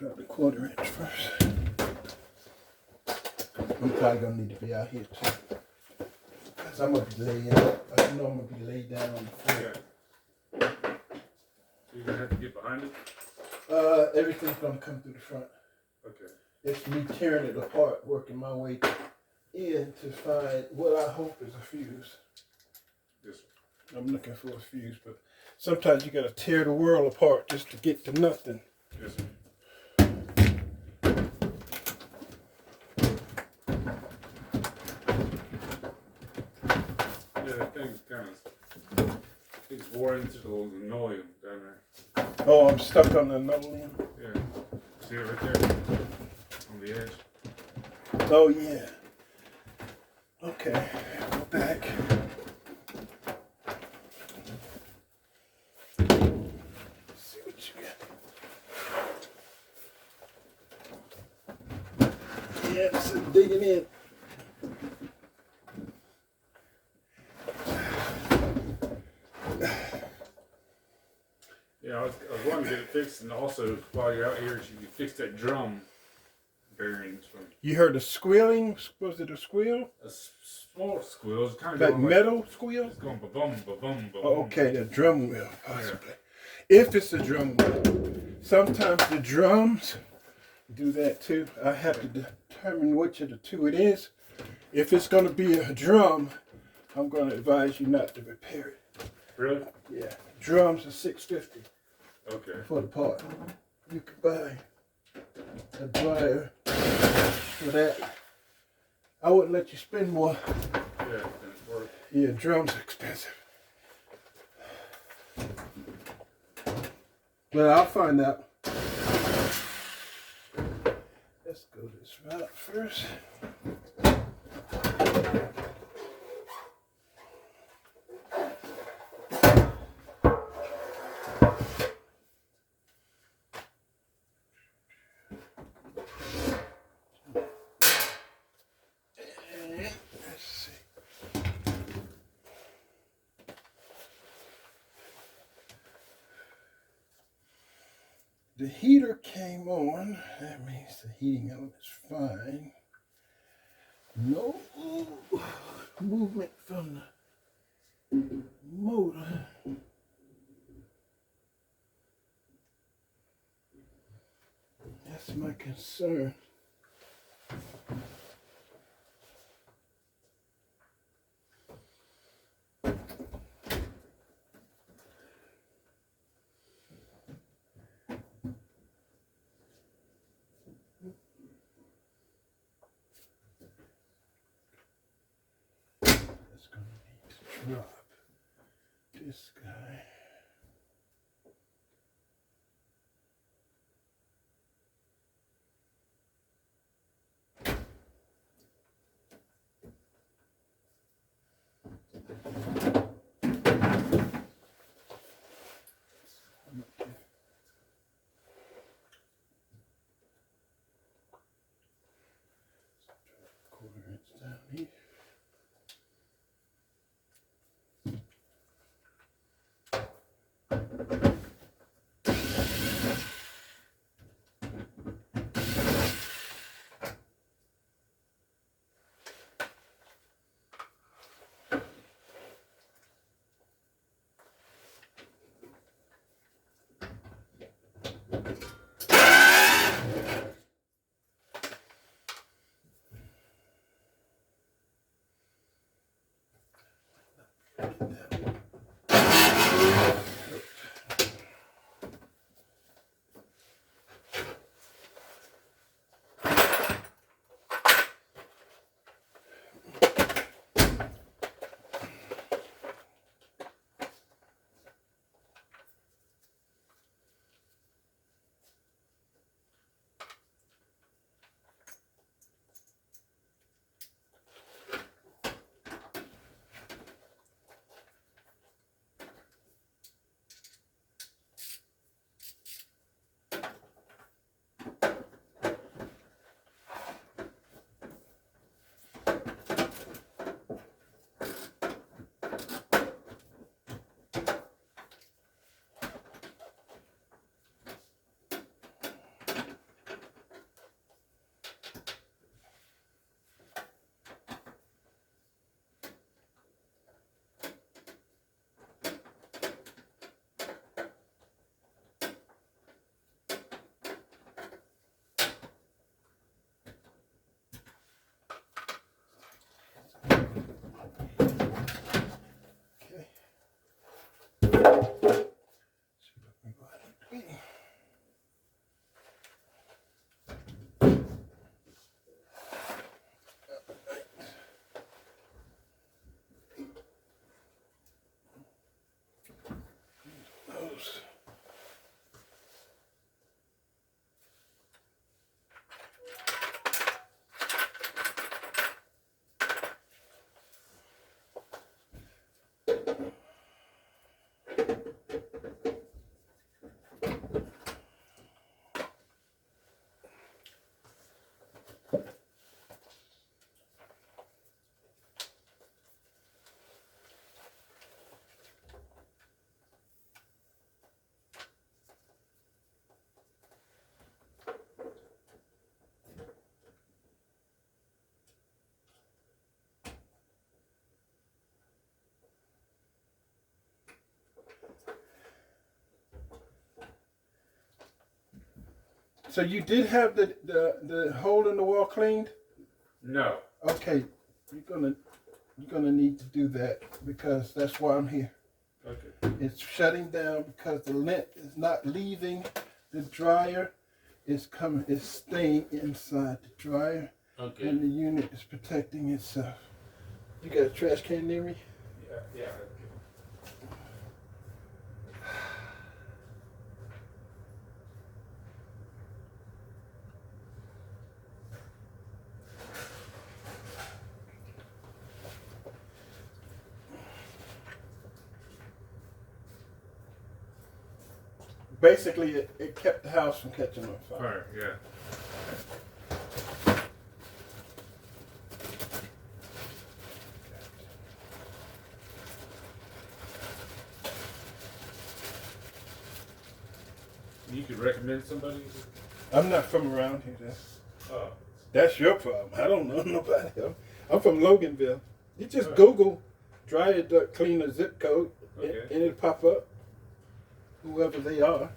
Drop the 1/4 inch first. I'm probably gonna need to be out here too. Cause I'm gonna be laying. I know I'm gonna be laid down on the floor. Yeah. So you're gonna have to get behind it? Everything's gonna come through the front. Okay. It's me tearing it apart, working my way in to find what I hope is a fuse. Yes, sir. I'm looking for a fuse, but sometimes you gotta tear the world apart just to get to nothing. Yes, sir. Yeah, that thing's kind of, it's wore into the linoleum down there. Oh, I'm stuck on the linoleum. Yeah. See it right there? On the edge. Oh yeah. Okay, go back. Let's see what you got. Yeah, so digging in. Yeah, I was wanting to get it fixed, and also while you're out here, you can fix that drum bearings from You heard a squealing? Was it a squeal? a small squeal. It's kind of Like going metal squeal? It's going ba-bum, ba-bum, ba-bum. Oh, okay, the drum wheel, possibly. If it's a drum wheel. Sometimes the drums do that too. I have to determine which of the two it is. If it's going to be a drum, I'm going to advise you not to repair it. Really? Yeah, drums are $6.50 Okay. for the part. You could buy a dryer for that. I wouldn't let you spend more. Yeah, and it worked. Yeah, drums are expensive. But I'll find out. Let's go this route first. Let's see. The heater came on. That means the heating element is fine. No movement from the motor. That's my concern. That's going to need to drop this guy. Quarter inch down here. So you did have the hole in the wall cleaned? No. Okay, you're gonna need to do that because that's why I'm here. Okay. It's shutting down because the lint is not leaving the dryer. It's staying inside the dryer. Okay. And the unit is protecting itself. You got a trash can near me? Yeah. Basically, it kept the house from catching on fire. Fire. Yeah. You could recommend somebody? I'm not from around here. Oh. That's your problem. I don't know nobody else. I'm from Loganville. You just Oh. Google dryer duct cleaner zip code Okay. and it'll pop up. Whoever they are.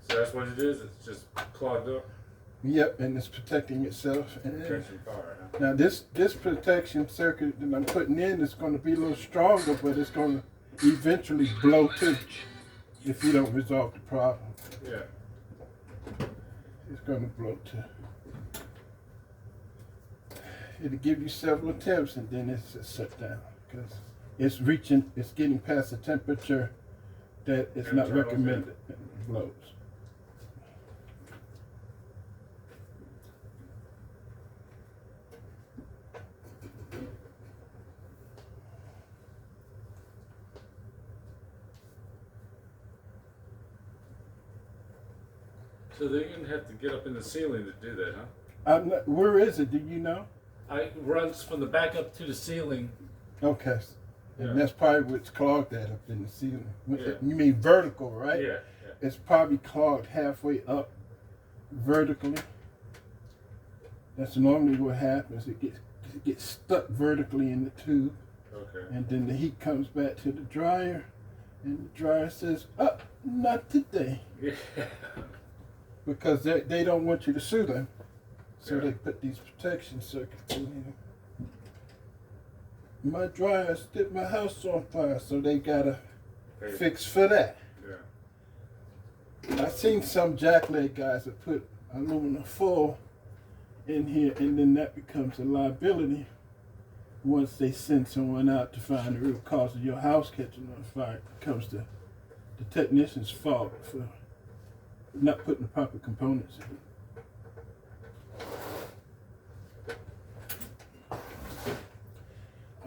So that's what it is? It's just clogged up? Yep, and it's protecting itself. And Catching fire, huh? now this protection circuit that I'm putting in is going to be a little stronger, but it's going to eventually blow too if you don't resolve the problem. Yeah. It's going to blow too. It'll give you several attempts and then it's just shut down because it's getting past the temperature that is not Internal, recommended and it blows. So they're going to have to get up in the ceiling to do that, huh? Where is it? Do you know? It runs from the back up to the ceiling. Okay. And Yeah. that's probably what's clogged that up in the ceiling. Yeah. You mean vertical, right? Yeah. It's probably clogged halfway up vertically. That's normally what happens. It gets stuck vertically in the tube, Okay. and then the heat comes back to the dryer, and the dryer says, "Oh, not today," Yeah. because they don't want you to sue them, so Yeah. they put these protection circuits in here. My dryer set my house on fire, so they gotta Hey, fix for that. Yeah. I've seen some jackleg guys that put aluminum foil in here, and then that becomes a liability once they send someone out to find the root cause of your house catching on fire. It becomes the technician's fault for not putting the proper components in.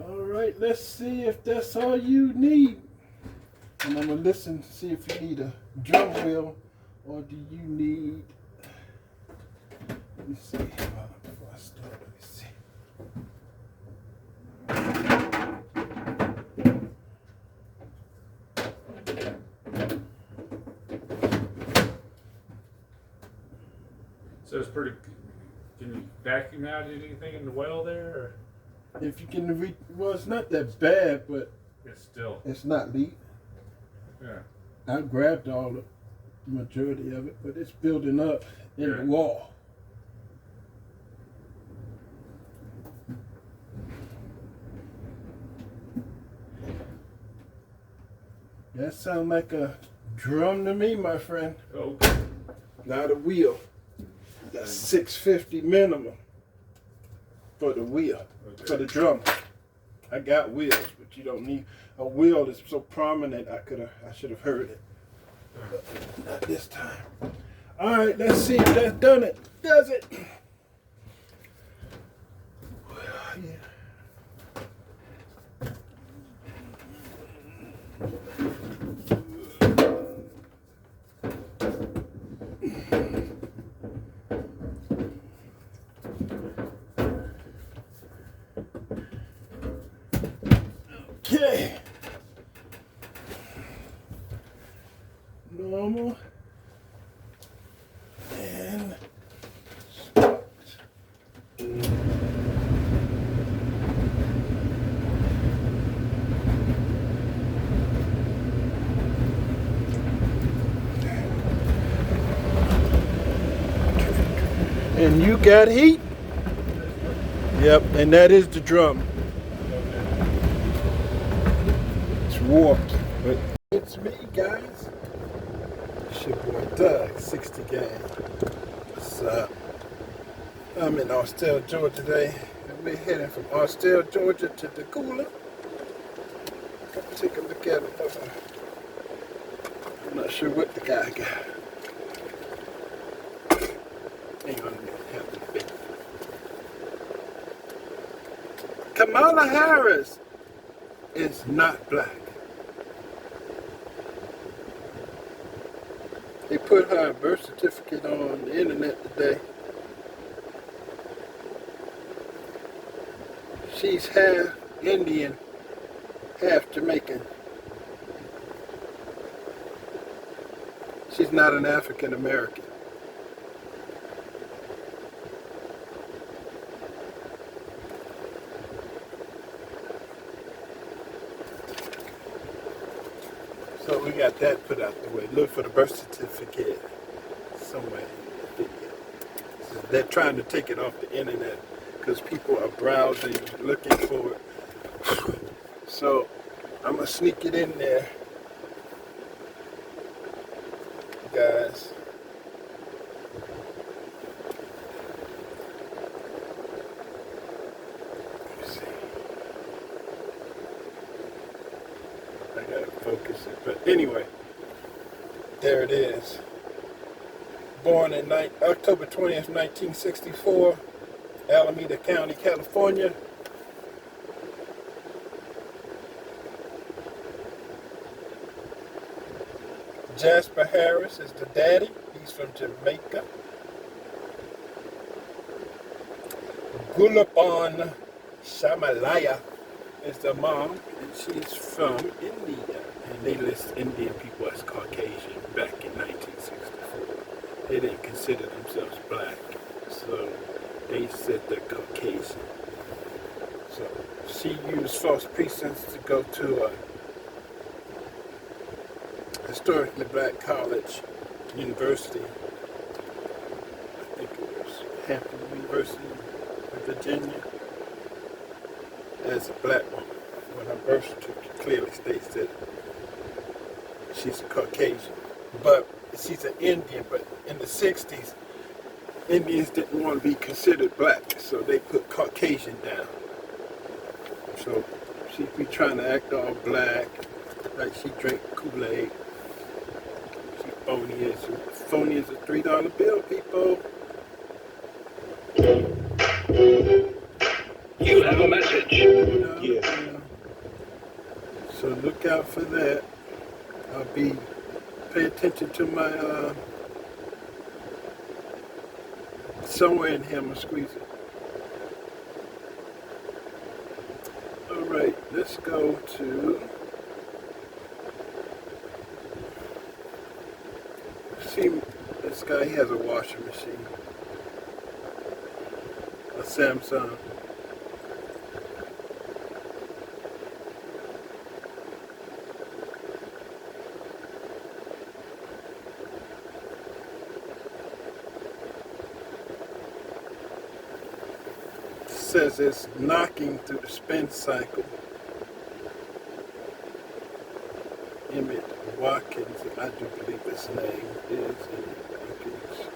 All right, let's see if that's all you need. And I'm gonna listen to see if you need a drum wheel or do you need. Let me see. Before I start, let me see. So it's pretty. Can you vacuum out anything in the well there? Or? If you can well, it's not that bad, but It's still. it's not leak. Yeah. I grabbed all the majority of it, but it's building up in Yeah. the wall. That sounds like a drum to me, my friend. Oh. Not a wheel. That's $650 minimum for the wheel, Okay. for the drum. I got wheels, but you don't need a wheel that's so prominent. I should have heard it, but not this time. All right, let's see if that's done it. Does it? Yeah. Okay. Normal. And start. And you got heat? Yep, and that is the drum. It's warped, but it's me, guys. It's your boy Doug, 60 Gang. What's up? I'm in Austell, Georgia today. We're heading from Austell, Georgia to Tacoola. Come take a look at it. I'm not sure what the guy got. Hang on a minute, have to fit. Kamala Harris is not black. They put her birth certificate on the internet today. She's half Indian, half Jamaican. She's not an African American. So we got that put out the way. Look for the birth certificate somewhere. They're trying to take it off the internet because people are browsing, looking for it. So I'm gonna sneak it in there, guys. Let me see. I gotta focus it, but anyway, there it is. Born in October 20th, 1964, Alameda County, California. Jasper Harris is the daddy. He's from Jamaica. Gulabon Shamalaya is the mom, and she's from India. And they list Indian people as Caucasian back in 1964. They didn't consider themselves black, so they said they're Caucasian. So she used false pretense to go to a historically black college, university. I think it was Hampton University in Virginia, as a black woman. When her birth certificate clearly states that she's a Caucasian. But she's an Indian, but in the 60s, Indians didn't want to be considered black, so they put Caucasian down. So she'd be trying to act all black, like she drank Kool-Aid. She phony as a $3 bill, people. You have a message. Yeah. So look out for that. Pay attention to my, somewhere in here, I'm gonna squeeze it. All right, let's go to, see, this guy, he has a washing machine, a Samsung. Says it's knocking through the spin cycle. Emmett Watkins, I do believe his name is Emmett Watkins.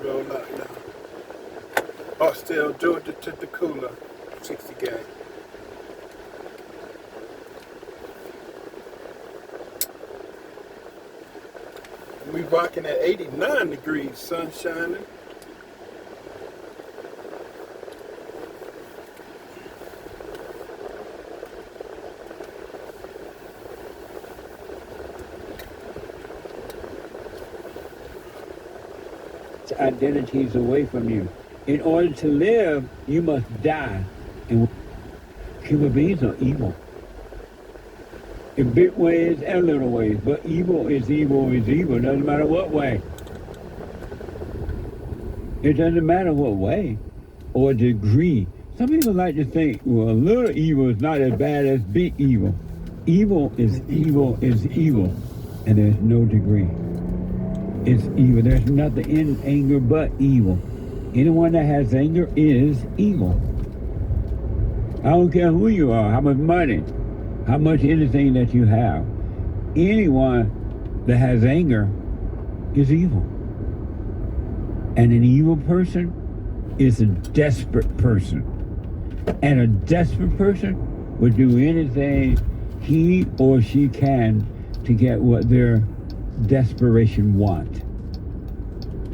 Roll out, y'all. Austell, Georgia to Tacoola, 60 Gang. We rocking at 89 degrees, sun shining. Identities away from you. In order to live, you must die. And human beings are evil. In big ways and little ways. But evil is evil is evil. Doesn't matter what way. It doesn't matter what way or degree. Some people like to think, well, a little evil is not as bad as big evil. Evil is evil is evil. And there's no degree. It's evil. There's nothing in anger but evil. Anyone that has anger is evil. I don't care who you are, how much money, how much anything that you have. Anyone that has anger is evil. And an evil person is a desperate person. And a desperate person would do anything he or she can to get what their desperation want.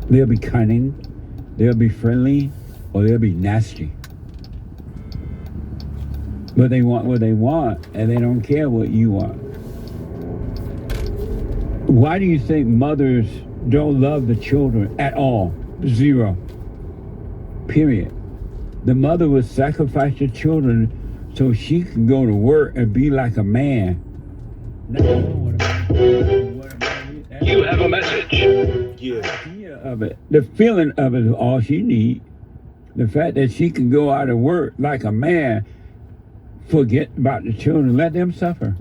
They'll be cunning, they'll be friendly, or they'll be nasty. But they want what they want, and they don't care what you want. Why do you think mothers don't love the children at all? Zero. Period. The mother would sacrifice the children so she can go to work and be like a man. You have a message. Yeah. The idea of it, the feeling of it is all she needs. The fact that she can go out and work like a man, forget about the children, let them suffer.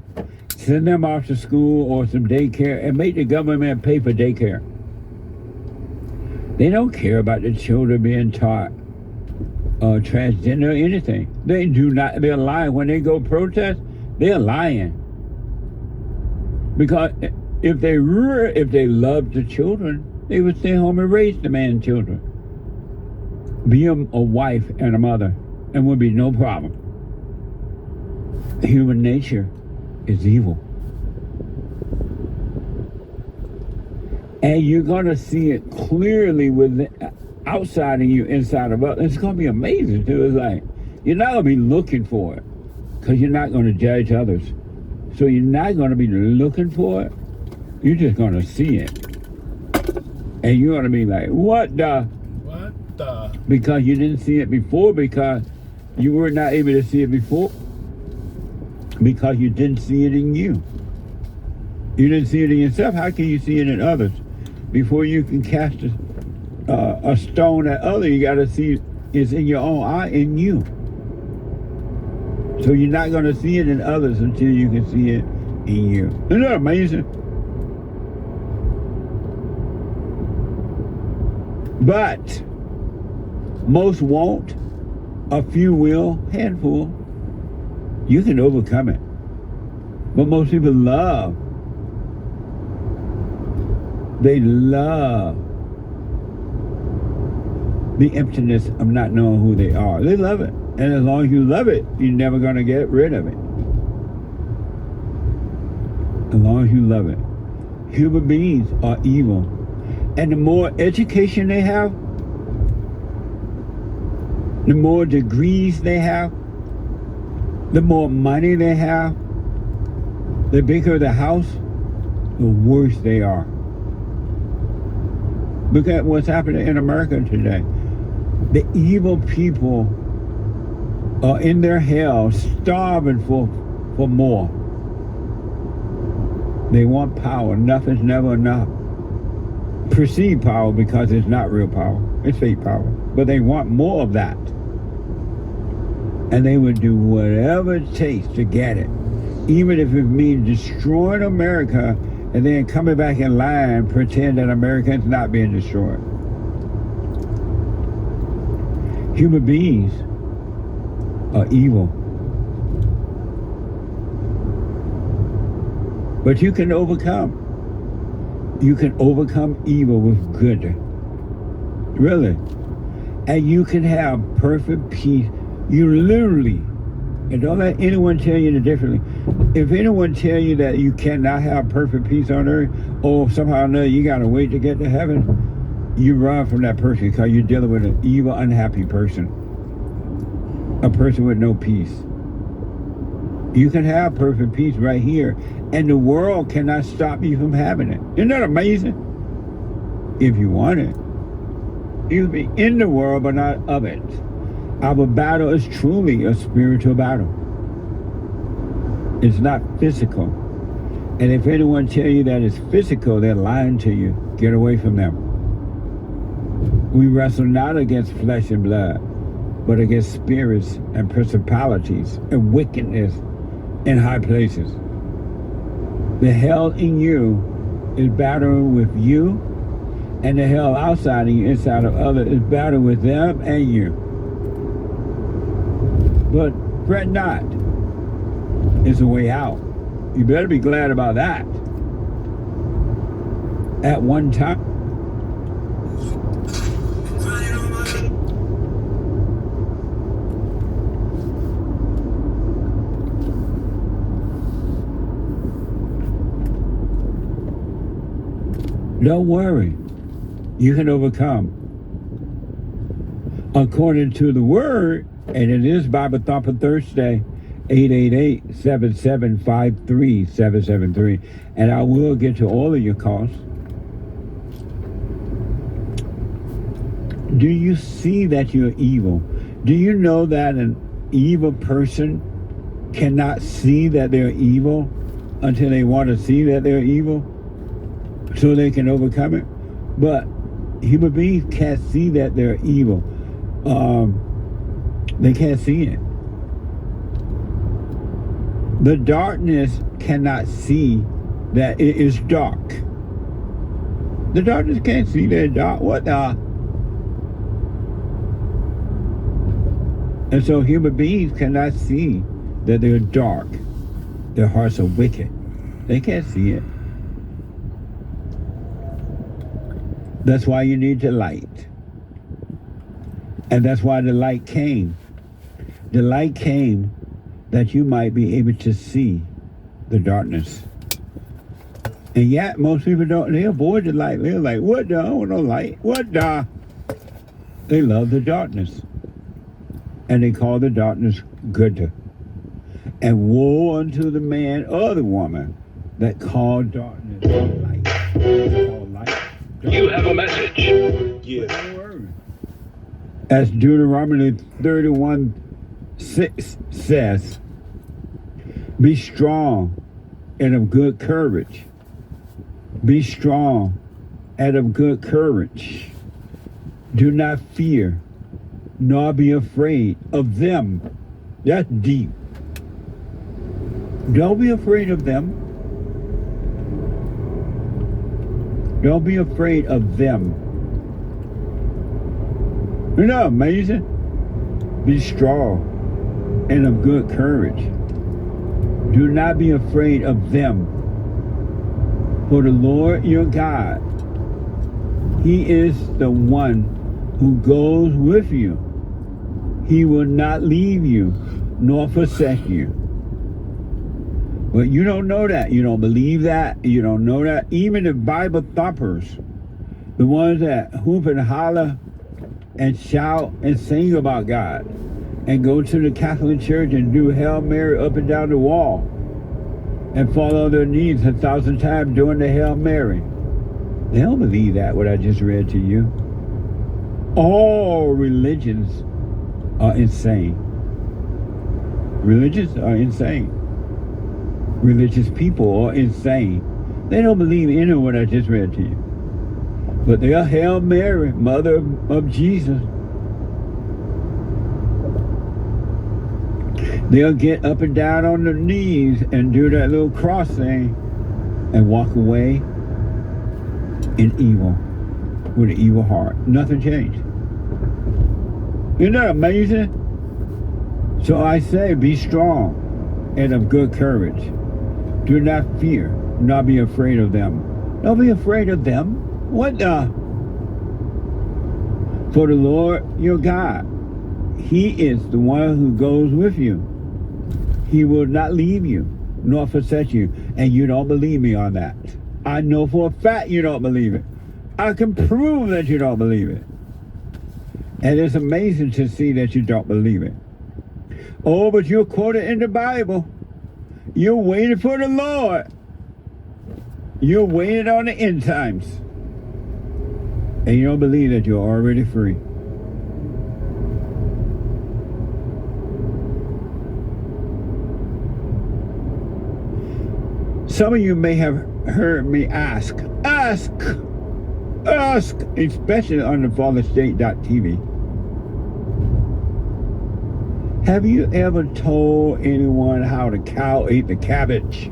Send them off to school or some daycare and make the government pay for daycare. They don't care about the children being taught transgender or anything. They do not, they're lying. When they go protest, they're lying. Because if they loved the children, they would stay home and raise the man children. Be a wife and a mother, and would be no problem. Human nature is evil. And you're going to see it clearly with outside of you, inside of us. It's going to be amazing too. It's like, you're not going to be looking for it because you're not going to judge others. So you're not going to be looking for it. You're just going to see it. And you're going to be like, what the? What the? Because you didn't see it before, because you were not able to see it before, because you didn't see it in you. You didn't see it in yourself. How can you see it in others? Before you can cast a stone at others, you got to see it's in your own eye, in you. So you're not going to see it in others until you can see it in you. Isn't that amazing? But most won't, a few will, handful. You can overcome it. But most people love. They love the emptiness of not knowing who they are. They love it. And as long as you love it, you're never going to get rid of it. As long as you love it. Human beings are evil. And the more education they have, the more degrees they have, the more money they have, the bigger the house, the worse they are. Look at what's happening in America today. The evil people are in their hell, starving for more. They want power. Nothing's never enough. Perceived power, because it's not real power. It's fake power. But they want more of that. And they would do whatever it takes to get it. Even if it means destroying America and then coming back in line and pretend that America's not being destroyed. Human beings are evil. But you can overcome. You can overcome evil with good. Really. And you can have perfect peace. You literally, and don't let anyone tell you differently. If anyone tell you that you cannot have perfect peace on earth, or somehow or another you gotta wait to get to heaven, you run from that person because you're dealing with an evil, unhappy person, a person with no peace. You can have perfect peace right here, and the world cannot stop you from having it. Isn't that amazing? If you want it, you'll be in the world but not of it. Our battle is truly a spiritual battle. It's not physical. And if anyone tell you that it's physical, they're lying to you. Get away from them. We wrestle not against flesh and blood, but against spirits and principalities and wickedness in high places. The hell in you is battling with you, and the hell outside of you, inside of others, is battling with them and you. But fret not. It's a way out. You better be glad about that. At one time, don't worry. You can overcome. According to the word, and it is Bible Thumper Thursday, 888-7753-773. And I will get to all of your calls. Do you see that you're evil? Do you know that an evil person cannot see that they're evil until they want to see that they're evil so they can overcome it? But human beings can't see that they're evil. They can't see it. The darkness cannot see that it is dark. The darkness can't see that it's dark. What the? And so human beings cannot see that they're dark. Their hearts are wicked. They can't see it. That's why you need the light. And that's why the light came. The light came that you might be able to see the darkness. And yet, most people don't, they avoid the light. They're like, what the? I want no light. What the? They love the darkness. And they call the darkness good. And woe unto the man or the woman that call darkness light. Call light darkness. You have a message. Yeah. As Deuteronomy 31:6 says, be strong and of good courage. Be strong and of good courage. Do not fear, nor be afraid of them. That's deep. Don't be afraid of them. Don't be afraid of them. Isn't that amazing? Be strong and of good courage. Do not be afraid of them. For the Lord your God, He is the one who goes with you. He will not leave you nor forsake you. But you don't know that. You don't believe that. You don't know that. Even the Bible thumpers, the ones that hoop and holler and shout and sing about God and go to the Catholic Church and do Hail Mary up and down the wall and fall on their knees 1,000 times doing the Hail Mary. They don't believe that, what I just read to you. All religions are insane. Religions are insane. Religious people are insane. They don't believe any of what I just read to you. But they're Hail Mary, Mother of Jesus. They'll get up and down on their knees and do that little cross thing and walk away in evil, with an evil heart. Nothing changed. Isn't that amazing? So I say, be strong and of good courage. Do not fear, nor be afraid of them. Don't be afraid of them. What the? For the Lord your God, He is the one who goes with you. He will not leave you, nor forsake you. And you don't believe me on that. I know for a fact you don't believe it. I can prove that you don't believe it. And it's amazing to see that you don't believe it. Oh, but you're quoted in the Bible. You're waiting for the Lord. You're waiting on the end times. And you don't believe that you're already free. Some of you may have heard me ask, especially on the FatherState.tv. Have you ever told anyone how the cow ate the cabbage?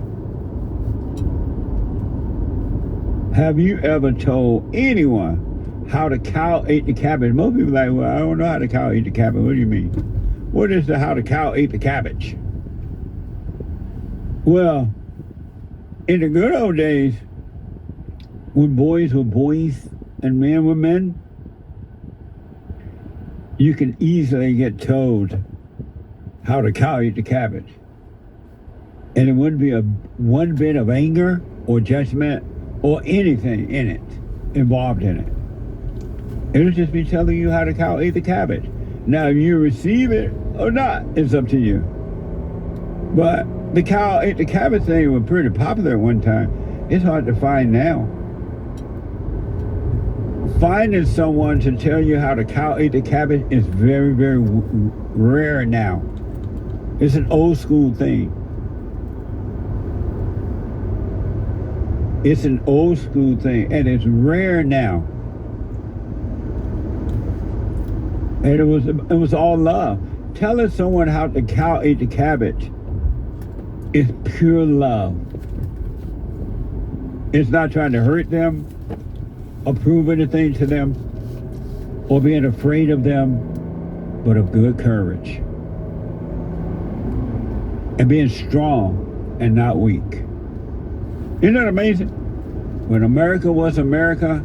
Have you ever told anyone how the cow ate the cabbage? Most people are like, well, I don't know how the cow ate the cabbage. What do you mean? What is how the cow ate the cabbage? Well, in the good old days, when boys were boys and men were men, you can easily get told how the cow ate the cabbage. And it wouldn't be one bit of anger or judgment or anything in it, involved in it. It would just be telling you how the cow ate the cabbage. Now, if you receive it or not, it's up to you. But the cow ate the cabbage thing was pretty popular at one time. It's hard to find now. Finding someone to tell you how the cow ate the cabbage is very, very rare now. It's an old school thing. It's an old school thing, and it's rare now. And it was all love. Telling someone how the cow ate the cabbage is pure love. It's not trying to hurt them or prove anything to them or being afraid of them, but of good courage. And being strong and not weak. Isn't that amazing? When America was America,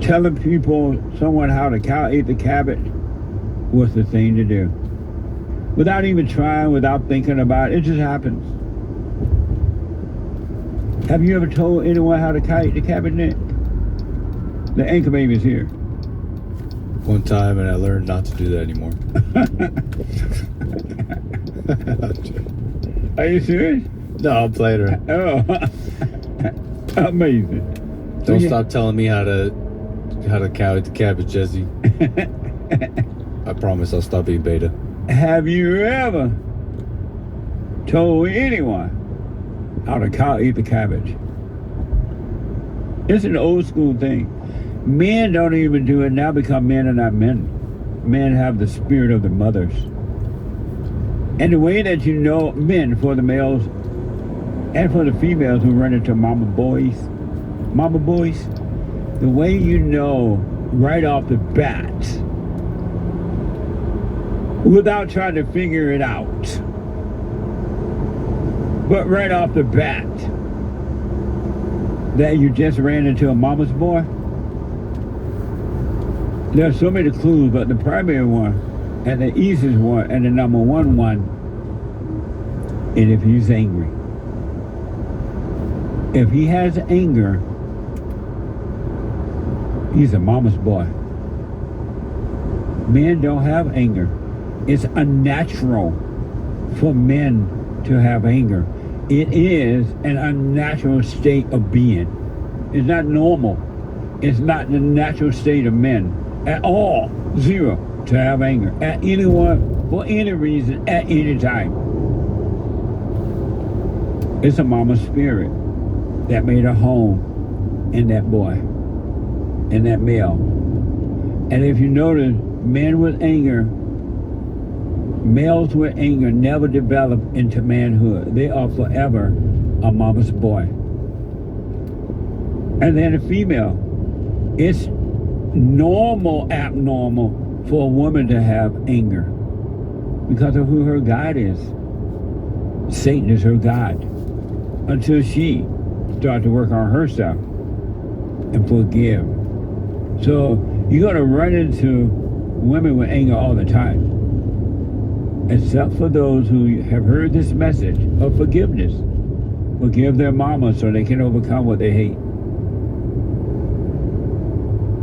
telling people, someone how the cow ate the cabbage was the thing to do. Without even trying, without thinking about it, it just happens. Have you ever told anyone how the cow ate the cabbage, Nick? The anchor baby's here. One time, and I learned not to do that anymore. Are you serious? No, I'm playing her. Oh, amazing. Don't stop telling me how to cow eat the cabbage, Jesse. I promise I'll stop being beta. Have you ever told anyone how the cow eat the cabbage? It's an old school thing. Men don't even do it now because men are not men. Men have the spirit of the mothers. And the way that you know men, for the males and for the females who run into mama boys, the way you know right off the bat, without trying to figure it out, but right off the bat, that you just ran into a mama's boy. There are so many clues, but the primary one and the easiest one and the number one is if he's angry. If he has anger, he's a mama's boy. Men don't have anger. It's unnatural for men to have anger. It is an unnatural state of being. It's not normal. It's not the natural state of men at all. Zero to have anger at anyone, for any reason, at any time. It's a mama's spirit that made a home in that boy, in that male. And if you notice, men with anger, males with anger never develop into manhood. They are forever a mama's boy. And then a female. It's normal, abnormal for a woman to have anger because of who her God is. Satan is her God. Until she starts to work on herself and forgive. So you're going to run into women with anger all the time. Except for those who have heard this message of forgiveness. forgive their mama so they can overcome what they hate.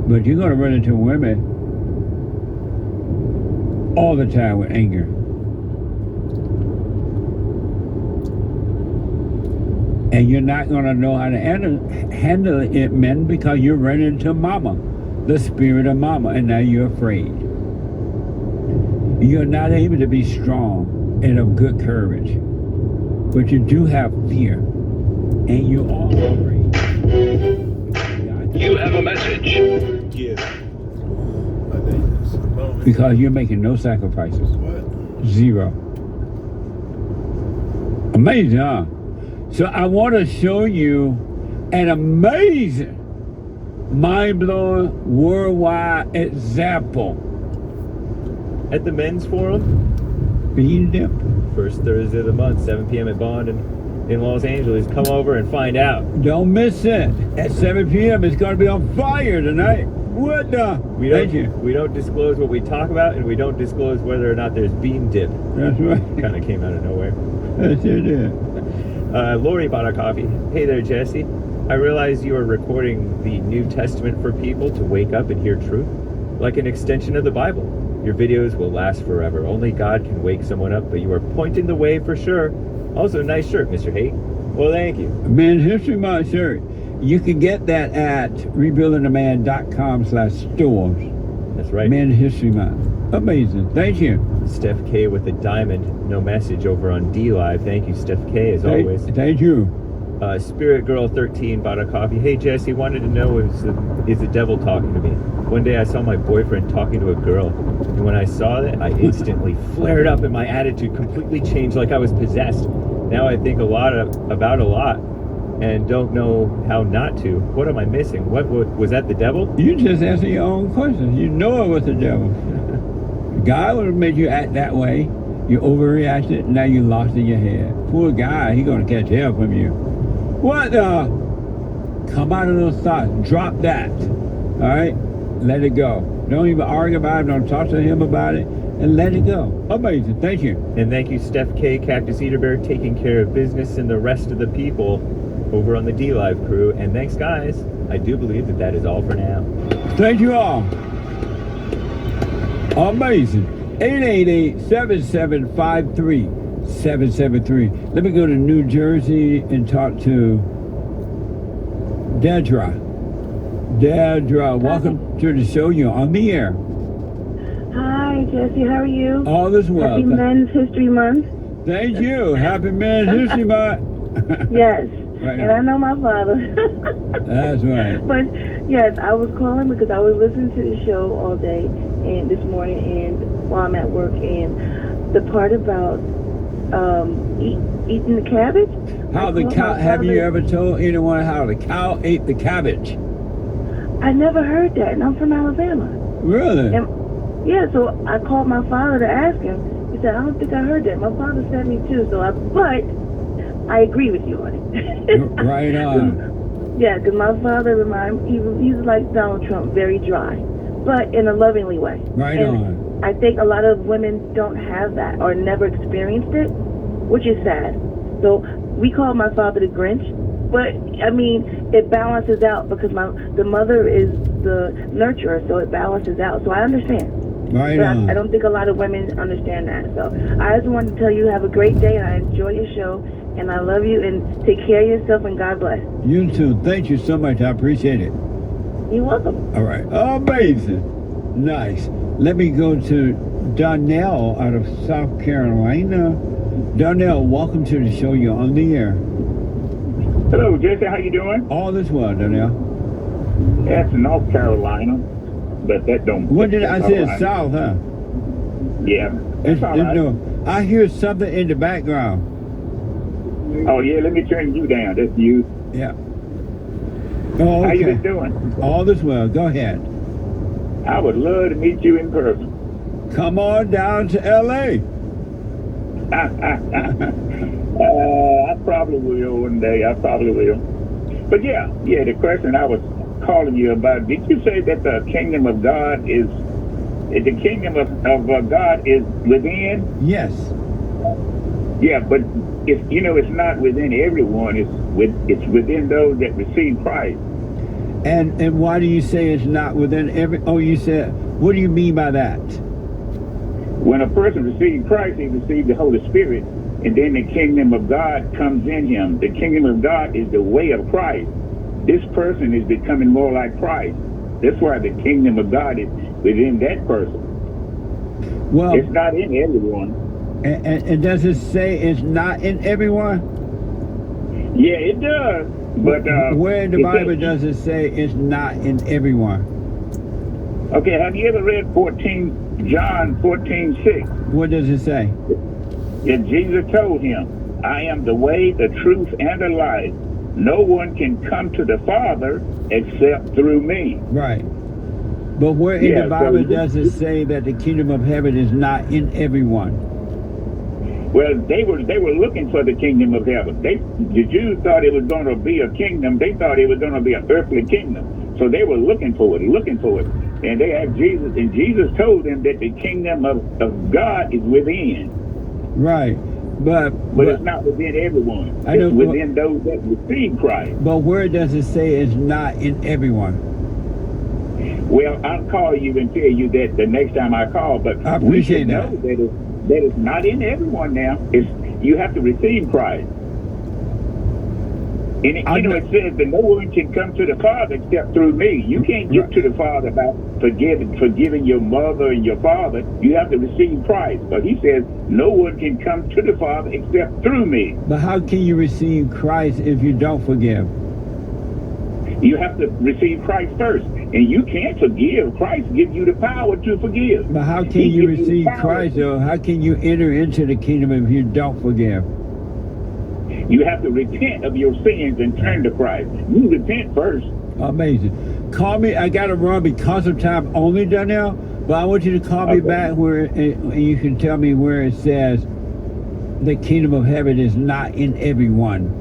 But you're going to run into women all the time with anger. And you're not going to know how to handle it, men, because you're running into mama, the spirit of mama, and now you're afraid. You're not able to be strong and of good courage. But you do have fear. And you are afraid. You have a message. Yeah. My name is Moment. Because you're making no sacrifices. What? 0. Amazing, huh? So I want to show you an amazing, mind-blowing, worldwide example. At the men's forum, Being dip. first Thursday of the month, 7 p.m. at Bond in Los Angeles. Come over and find out. Don't miss it. At 7 p.m. it's going to be on fire tonight. What the? Thank you. We don't disclose what we talk about, and we don't disclose whether or not there's bean dip. That's right. Kind of came out of nowhere. That's it. Lori bought our coffee. Hey there, Jesse. I realize you are recording the New Testament for people to wake up and hear truth, like an extension of the Bible. Your videos will last forever. Only God can wake someone up, but you are pointing the way for sure. Also, nice shirt, Mr. Haight. Well, thank you. Men's History Month shirt. You can get that at rebuildingtheman.com/stores. That's right. Men's History Month. Amazing. Thank you. Steph K with a diamond, no message over on D Live. Thank you, Steph K, as always. Thank you. Spirit Girl 13 bought a coffee. Hey Jesse, wanted to know is the devil talking to me? One day I saw my boyfriend talking to a girl, and when I saw that, I instantly flared up and my attitude completely changed, like I was possessed. Now I think about a lot and don't know how not to. What am I missing? What was that, the devil? You just answer your own questions. You know it was the devil. God would have made you act that way. You overreacted. Now you lost in your head. Poor guy. He gonna catch hell from you. What the? Come out of those thoughts. Drop that. All right. Let it go. Don't even argue about it. Don't talk to him about it. And let it go. Amazing. Thank you. And thank you, Steph K, Cactus Eater Bear, taking care of business, and the rest of the people over on the D Live crew. And thanks, guys. I do believe that is all for now. Thank you all. Amazing. 888-7753-773. Let me go to New Jersey and talk to Dedra. Dedra, welcome to the show. You're on the air. Hi, Jesse. How are you? All is well. Happy Men's History Month. Thank you. Happy Men's History Month. Yes. Right And I know my father. That's right. But yes, I was calling because I was listening to the show all day and this morning and while I'm at work, and the part about eating the cabbage. How the cow? Have you ever told anyone how the cow ate the cabbage? I never heard that, and I'm from Alabama. Really? And yeah, so I called my father to ask him. He said, I don't think I heard that. My father said me too. But I agree with you on it. Right on. Yeah, because my father he's like Donald Trump, very dry, but in a lovingly way. Right and on. I think a lot of women don't have that or never experienced it, which is sad. So we call my father the Grinch, but I mean it balances out because the mother is the nurturer, so it balances out. So I understand. Right But on. I don't think a lot of women understand that. So I just wanted to tell you have a great day, and I enjoy your show, and I love you, and take care of yourself, and God bless. You too. Thank you so much. I appreciate it. You're welcome. All right. Amazing. Nice. Let me go to Donnell out of South Carolina. Donnell, welcome to the show. You're on the air. Hello, Jesse. How you doing? All is well, Donnell. That's North Carolina, but that don't. What did I say? all right. South, huh? Yeah, that's all right. No, I hear something in the background. Oh yeah, let me turn you down. That's you. Yeah. Oh, How you okay. been doing? All is well. Go ahead. I would love to meet you in person. Come on down to L.A. I probably will one day. I probably will. But yeah, the question I was calling you about, did you say that the kingdom of God is the kingdom of God is within? Yes. Yeah, but it's it's not within everyone. It's within those that receive Christ. And why do you say it's not within every? Oh, you said. What do you mean by that? When a person receives Christ, he receives the Holy Spirit, and then the kingdom of God comes in him. The kingdom of God is the way of Christ. This person is becoming more like Christ. That's why the kingdom of God is within that person. Well, It's not in everyone. and does it say it's not in everyone? Yeah, it does. But Where in the it Bible says- does it say it's not in everyone? Okay, have you ever read John 14:6? What does it say? That Jesus told him, I am the way, the truth, and the life. No one can come to the Father except through me. Right. But where in Yeah, the so Bible this- does it say that the kingdom of heaven is not in everyone? Well, they were looking for the kingdom of heaven. The Jews thought it was going to be a kingdom. They thought it was going to be an earthly kingdom. So they were looking for it. And they asked Jesus, and Jesus told them that the kingdom of God is within. Right. But It's not within everyone. I know, It's within those that receive Christ. but where does it say it's not in everyone? Well, I'll call you and tell you that the next time I call, but I we appreciate should that. know that it's not in everyone now. You have to receive Christ. And it says that no one can come to the Father except through me. You can't get to the Father by forgiving your mother and your father. You have to receive Christ. But he says no one can come to the Father except through me. But how can you receive Christ if you don't forgive? You have to receive Christ first. And you can't forgive. Christ gives you the power to forgive. But how can He you gives the receive power. Christ, though? How can you enter into the kingdom if you don't forgive? You have to repent of your sins and turn to Christ. You repent first. Amazing. Call me. I got to run because of time only, Donnell. But I want you to call me Okay. back where and you can tell me where it says the kingdom of heaven is not in everyone.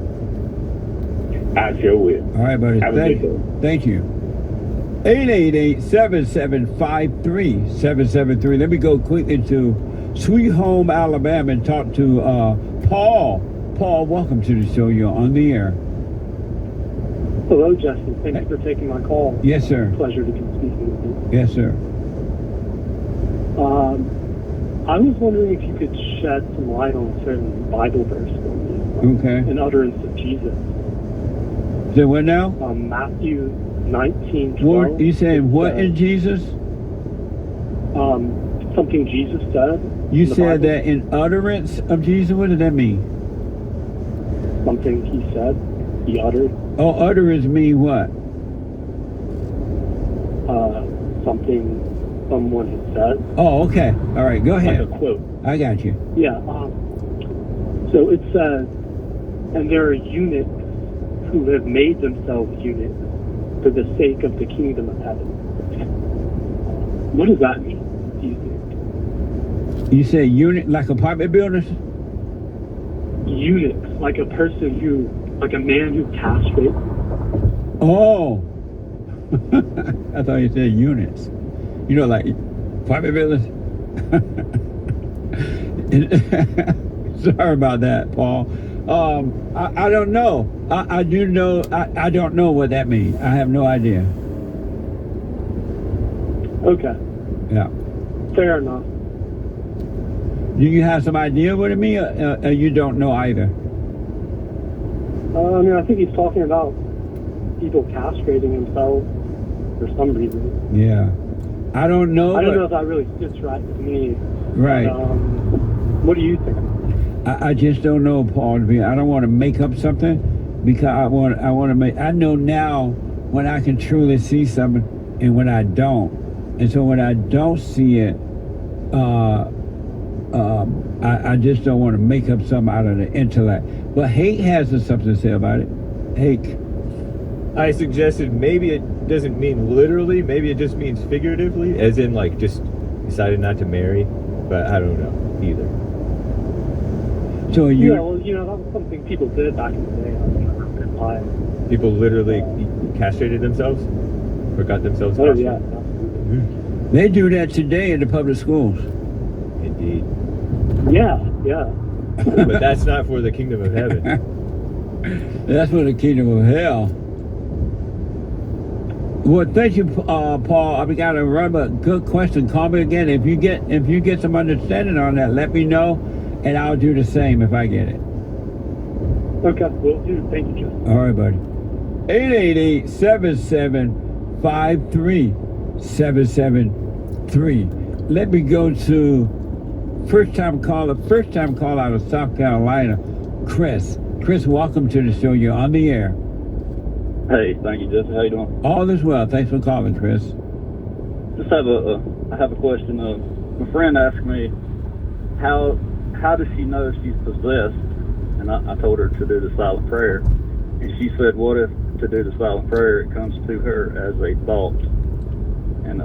I sure will. All right, buddy. Have a Thank good you. Thank you. 888-7753-773. Let me go quickly to Sweet Home, Alabama, and talk to Paul. Paul, welcome to the show. You're on the air. Hello, Jesse. Thank you for taking my call. Yes, sir. Pleasure to be speaking with you. Yes, sir. I was wondering if you could shed some light on a certain Bible verse for me. Okay. An utterance of Jesus. So what now? Matthew 19:12. What you saying? What in Jesus? Something Jesus said. You in the said Bible. that in utterance of Jesus. What does that mean? Something he said. He uttered. Oh, utterance mean what? Something someone had said. Oh, okay. All right. Go Like ahead. a quote. I got you. Yeah. So it says, and there are eunuchs who have made themselves eunuchs for the sake of the kingdom of heaven. What does that mean, do you think? You say unit like apartment builders? Eunuchs, like a person who, like a man who castrates. Oh. I thought you said units. You know, like apartment builders. Sorry about that, Paul. I don't know. I do know. I don't know what that means. I have no idea. Okay, Yeah. fair enough. Do you have some idea what it means, or you don't know either? I mean, I think he's talking about people castrating themselves for some reason. Yeah. I don't know. I don't but- know if that really sits right with me. Right. But, what do you think? I just don't know, Paul. I don't want to make up something because I want to make. I know now when I can truly see something and when I don't. And so when I don't see it, I just don't want to make up something out of the intellect. But Hake has something to say about it. Hake. I suggested maybe it doesn't mean literally, maybe it just means figuratively, as in like just decided not to marry, but I don't know either. So you. Yeah, well, that was something people did back in the day. People literally castrated themselves or got themselves Oh, castrated. yeah, absolutely. They do that today in the public schools. Indeed. Yeah, yeah. But that's not for the kingdom of heaven. That's for the kingdom of hell. Well, thank you, Paul. We got to run, but good question. Call me again if you get some understanding on that. Let me know, and I'll do the same if I get it. Okay, will do. Thank you, Justin. All right, buddy. 888-7753-773. Let me go to first time call out of South Carolina, Chris. Chris, welcome to the show. You're on the air. Hey, thank you, Jesse. How you doing? All is well. Thanks for calling, Chris. Just have I have a question. My friend asked me how does she know she's possessed, and I told her to do the silent prayer, and she said, what if to do the silent prayer it comes to her as a thought? And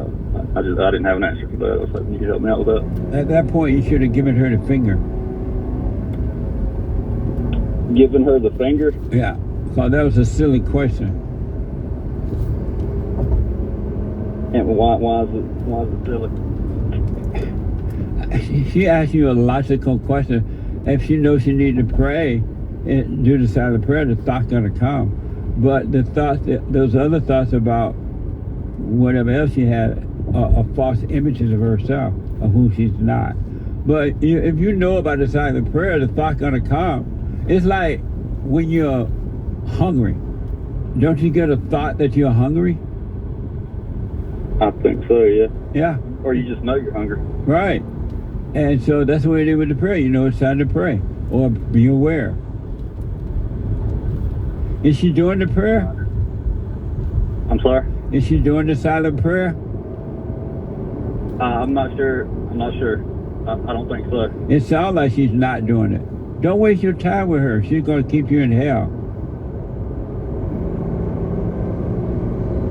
I didn't have an answer for that. I was like, you can help me out with that. At that point, you should have given her the finger. Giving her the finger? Yeah, because that was a silly question. And why is it silly? She asked you a logical question. If she knows she needs to pray and do the silent prayer, the thought's gonna come. But the thoughts, those other thoughts about whatever else she had, are false images of herself, of who she's not. But if you know about the silent prayer, the thought's gonna come. It's like when you're hungry. Don't you get a thought that you're hungry? I think so, yeah. Yeah. Or you just know you're hungry. Right. And so that's the way it is with the prayer. You know it's time to pray. Or be aware. Is she doing the prayer? I'm sorry? Is she doing the silent prayer? I'm not sure. I don't think so. It sounds like she's not doing it. Don't waste your time with her. She's going to keep you in hell.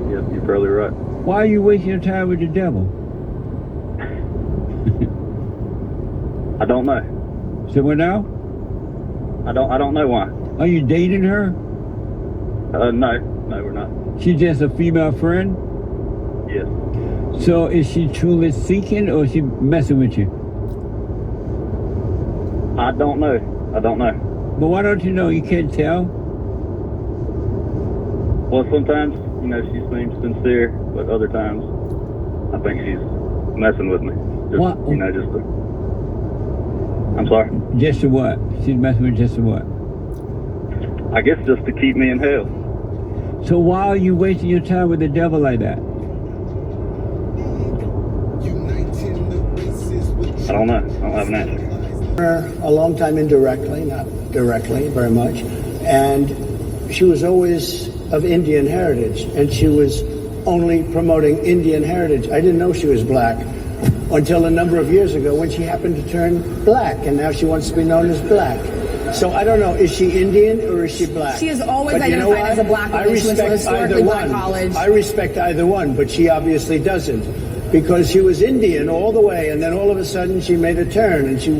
Yep, you're probably right. Why are you wasting your time with the devil? I don't know. So what now? I don't know why. Are you dating her? No, we're not. She's just a female friend? Yes. So is she truly seeking or is she messing with you? I don't know. But why don't you know? You can't tell? Well, sometimes, she seems sincere, but other times, I think she's messing with me. What? I'm sorry? Just to what? She's messing with just to what? I guess just to keep me in hell. So why are you wasting your time with the devil like that? I don't know. I don't have an answer. A long time indirectly, not directly very much, and she was always of Indian heritage, and she was only promoting Indian heritage. I didn't know she was black until a number of years ago when she happened to turn black, and now she wants to be known as black. So I don't know, is she Indian or is she black? She has always identified as a black woman. She went to a historically black college. I respect either one, but she obviously doesn't, because she was Indian all the way, and then all of a sudden she made a turn and she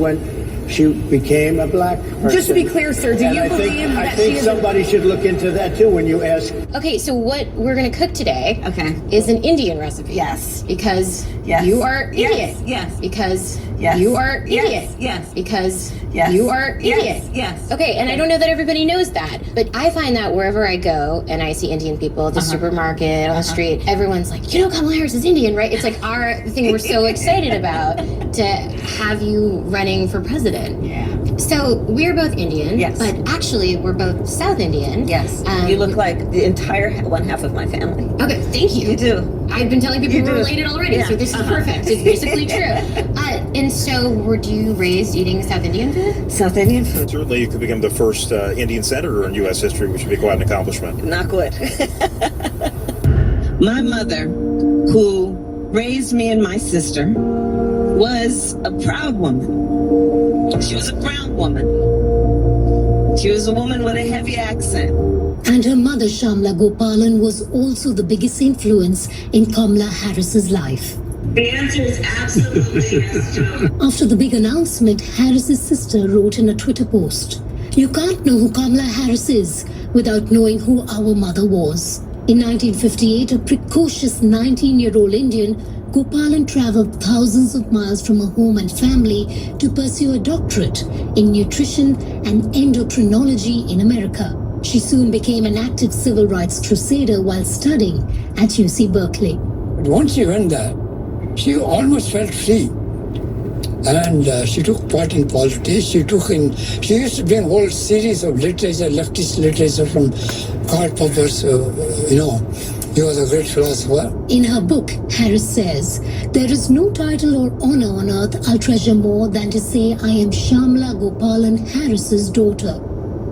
became a black person. Just to be clear, sir, do you believe that she is... I think somebody should look into that too when you ask. Okay, so what we're going to cook today is an Indian recipe. Yes. Because you are Indian. Yes. Because you are Indian. Yes. Because you are Indian. Yes. Okay, and I don't know that everybody knows that, but I find that wherever I go and I see Indian people at the supermarket, on the street, everyone's like, Kamala Harris is Indian, right? It's like our thing we're so excited about to have you running for president. Yeah. So we're both Indian, but actually we're both South Indian. Yes. You look like the entire one half of my family. Okay, thank you. You do. I've been telling people we're related already, so this is perfect. It's basically true. And so, were you raised eating South Indian food? South Indian food. Certainly, you could become the first Indian senator in U.S. history, which would be quite an accomplishment. Not good. My mother, who raised me and my sister, was a proud woman. She was a brown woman. She was a woman with a heavy accent. And her mother, Shamla Gopalan, was also the biggest influence in Kamala Harris's life. The answer is absolutely yes, Joe. After the big announcement, Harris's sister wrote in a Twitter post, "You can't know who Kamala Harris is without knowing who our mother was." In 1958, a precocious 19-year-old Indian Gopalan traveled thousands of miles from her home and family to pursue a doctorate in nutrition and endocrinology in America. She soon became an active civil rights crusader while studying at UC Berkeley. But once she went there, she almost felt free. And she took part in politics. She used to bring a whole series of literature, leftist literature from Karl Popper's, he was a great philosopher. In her book, Harris says, "There is no title or honor on earth I'll treasure more than to say I am Shamla Gopalan Harris's daughter."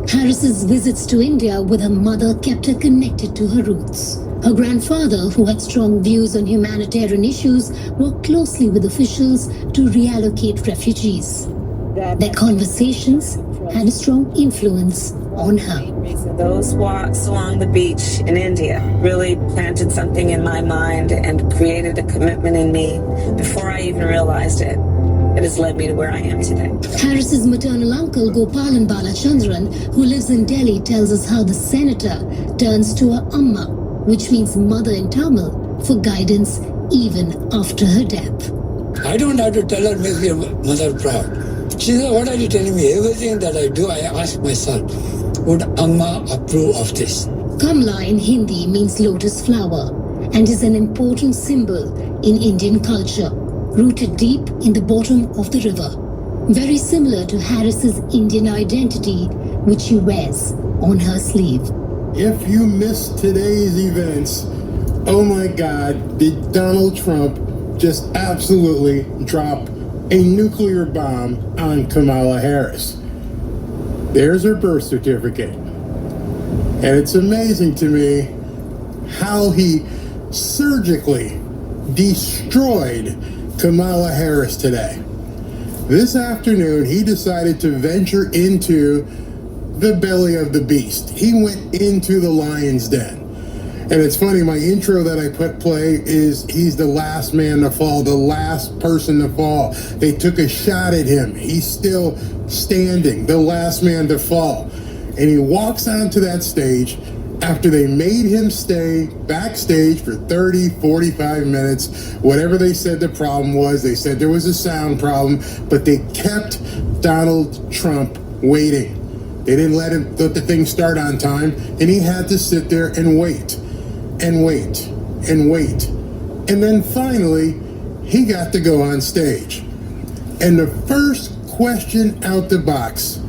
Harris's visits to India with her mother kept her connected to her roots. Her grandfather, who had strong views on humanitarian issues, worked closely with officials to reallocate refugees. Their conversations had a strong influence on her. Those walks along the beach in India really planted something in my mind and created a commitment in me before I even realized it. It has led me to where I am today. Harris's maternal uncle, Gopalan Balachandran, who lives in Delhi, tells us how the senator turns to her Amma, which means mother in Tamil, for guidance even after her death. I don't have to tell her, make your mother proud. She said, what are you telling me? Everything that I do, I ask myself, would Amma approve of this? Kamla in Hindi means lotus flower and is an important symbol in Indian culture, rooted deep in the bottom of the river. Very similar to Harris's Indian identity, which she wears on her sleeve. If you missed today's events, oh my God, did Donald Trump just absolutely drop a nuclear bomb on Kamala Harris? There's her birth certificate. And it's amazing to me how he surgically destroyed Kamala Harris today. This afternoon, he decided to venture into the belly of the beast. He went into the lion's den. And it's funny, my intro that I put play is he's the last man to fall, the last person to fall. They took a shot at him. He's still standing, the last man to fall. And he walks onto that stage after they made him stay backstage for 30, 45 minutes, whatever they said the problem was. They said there was a sound problem, but they kept Donald Trump waiting. They didn't let the thing start on time, and he had to sit there and wait, and wait, and wait. And then finally, he got to go on stage. And the first question out the box,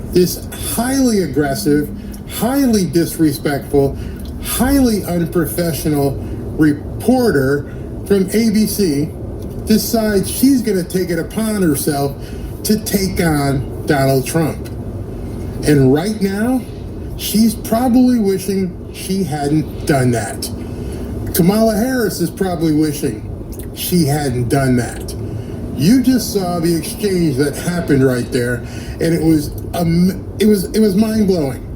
this highly aggressive, highly disrespectful, highly unprofessional reporter from ABC decides she's going to take it upon herself to take on Donald Trump. And right now, she's probably wishing she hadn't done that. Kamala Harris is probably wishing she hadn't done that. You just saw the exchange that happened right there, and it was mind-blowing.